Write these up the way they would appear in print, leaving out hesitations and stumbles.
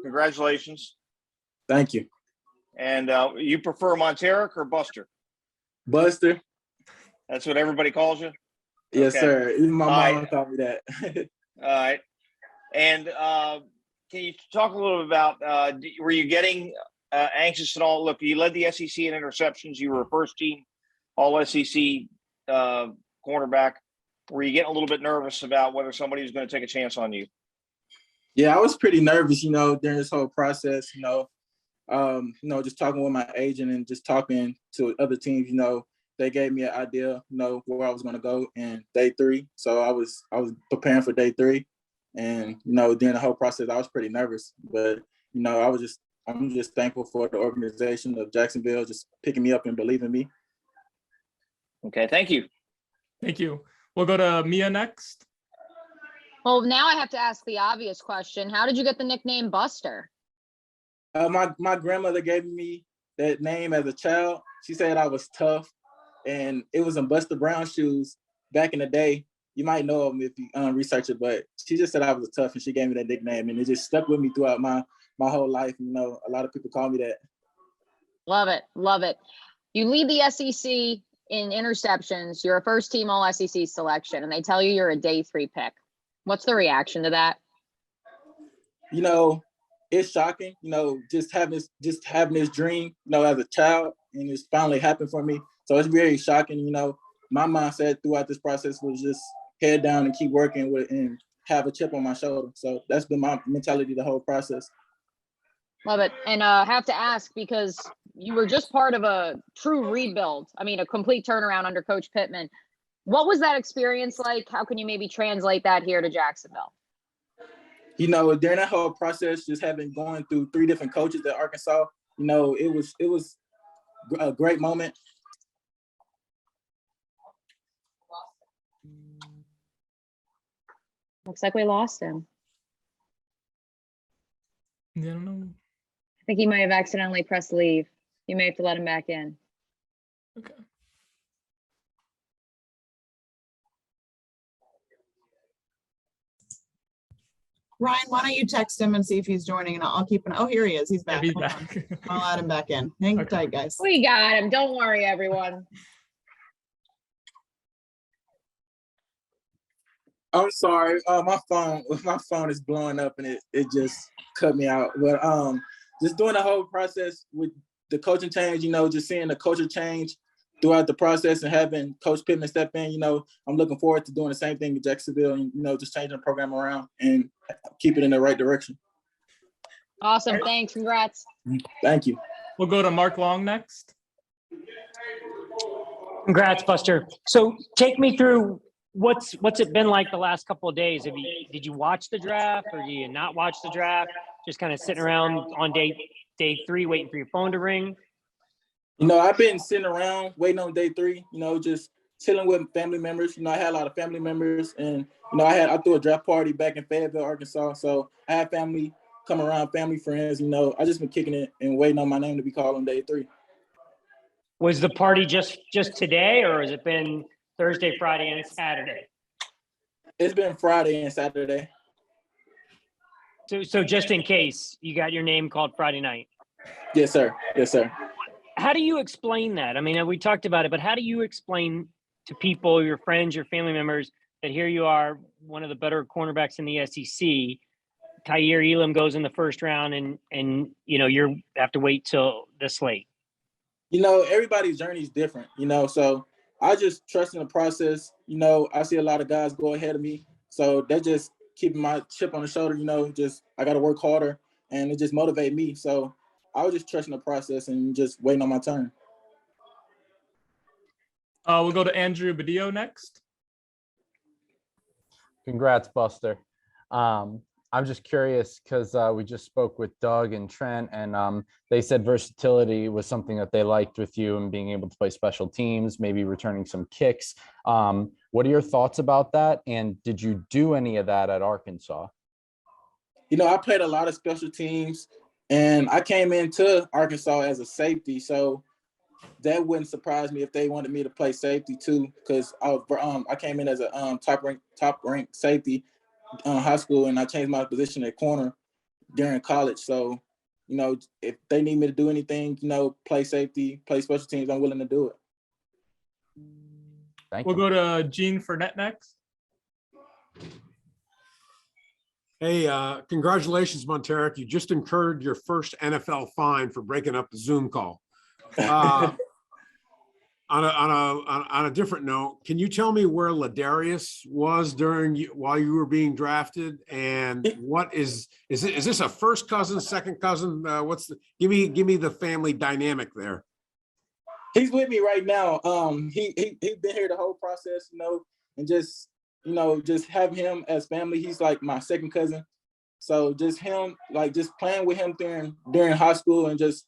Congratulations. Thank you. And you prefer Montaric or Buster? Buster. That's what everybody calls you? Yes, Okay. sir. Even my mom taught me that. All right. And can you talk a little bit about, were you getting anxious at all? Look, you led the SEC in interceptions. You were a first team all SEC cornerback. Were you getting a little bit nervous about whether somebody was going to take a chance on you? Yeah, I was pretty nervous, during this whole process, just talking with my agent and just talking to other teams, they gave me an idea, where I was going to go in day 3. So I was preparing for day 3. And, during the whole process, I was pretty nervous. But, I'm just thankful for the organization of Jacksonville just picking me up and believing me. Okay, thank you. Thank you. We'll go to Mia next. Well, now I have to ask the obvious question. How did you get the nickname Buster? My grandmother gave me that name as a child. She said I was tough, and it was in Buster Brown shoes back in the day. You might know them if you research it, but she just said I was tough, and she gave me that nickname, and it just stuck with me throughout my whole life. A lot of people call me that. Love it. Love it. You lead the SEC in interceptions. You're a first team all SEC selection, and they tell you you're a day 3 pick. What's the reaction to that? It's shocking, just having this dream, as a child, and it's finally happened for me. So it's very shocking. My mindset throughout this process was just head down and keep working with it and have a chip on my shoulder. So that's been my mentality the whole process. Love it. And I have to ask, because you were just part of a true rebuild. I mean, a complete turnaround under Coach Pittman. What was that experience like? How can you maybe translate that here to Jacksonville? During that whole process, just going through 3 different coaches at Arkansas, it was a great moment. Looks like we lost him. Yeah, I don't know. I think he might have accidentally pressed leave. You may have to let him back in. Okay. Ryan, why don't you text him and see if he's joining, and I'll keep an. Oh, here he is. He's back. Yeah, he's back. I'll add him back in. Hang tight, guys. We got him. Don't worry, everyone. I'm sorry. My phone is blowing up, and it just cut me out. But just doing the whole process with the coaching change, just seeing the culture change throughout the process and having Coach Pittman step in, I'm looking forward to doing the same thing in Jacksonville and, just changing the program around and keep it in the right direction. Awesome. Thanks. Congrats. Thank you. We'll go to Mark Long next. Congrats, Buster. So take me through what's it been like the last couple of days? Did you watch the draft, or do you not watch the draft? Just kind of sitting around on day 3 waiting for your phone to ring? I've been sitting around waiting on day 3, just chilling with family members. I had a lot of family members, and, I threw a draft party back in Fayetteville, Arkansas. So I had family come around, family, friends. I just been kicking it and waiting on my name to be called on day 3. Was the party just today, or has it been Thursday, Friday, and Saturday? It's been Friday and Saturday. So just in case you got your name called Friday night. Yes, sir. Yes, sir. How do you explain that? I mean, we talked about it, but how do you explain to people, your friends, your family members, that here you are, one of the better cornerbacks in the SEC, Kaiir Elam goes in the first round, and you have to wait till this late? Everybody's journey is different, so I just trust in the process. I see a lot of guys go ahead of me, so that just keeping my chip on the shoulder, just I got to work harder, and it just motivate me. So I was just trusting the process and just waiting on my turn. We'll go to Andrew Badillo next. Congrats, Buster. I'm just curious because we just spoke with Doug and Trent, and they said versatility was something that they liked with you, and being able to play special teams, maybe returning some kicks. What are your thoughts about that? And did you do any of that at Arkansas? I played a lot of special teams, and I came into Arkansas as a safety, so that wouldn't surprise me if they wanted me to play safety too, because I came in as a top ranked safety high school, and I changed my position at corner during college. So, you know, if they need me to do anything, you know, play safety, play special teams, I'm willing to do it. Thank We'll you. go to Gene Fournette next. Hey, congratulations, Montaric. You just incurred your first NFL fine for breaking up the Zoom call. On a different note, can you tell me where Ladarius was while you were being drafted, and what is this a first cousin, second cousin? Give me the family dynamic there. He's with me right now. He been here the whole process, you know, and just, you know, just having him as family. He's like my second cousin. So just him, like just playing with him during high school and just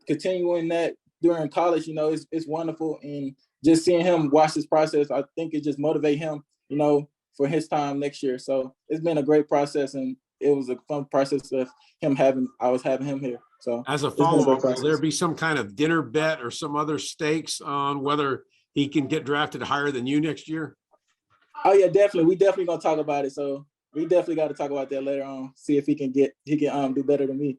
continuing that during college, you know, it's wonderful. And just seeing him watch this process, I think it just motivate him, you know, for his time next year. So it's been a great process, and it was a fun process of I was having him here. So As a it's been great follow-up, will process. there be some kind of dinner bet or some other stakes on whether he can get drafted higher than you next year? Oh yeah, definitely. We definitely gonna talk about it. So we definitely got to talk about that later on. See if he can do better than me.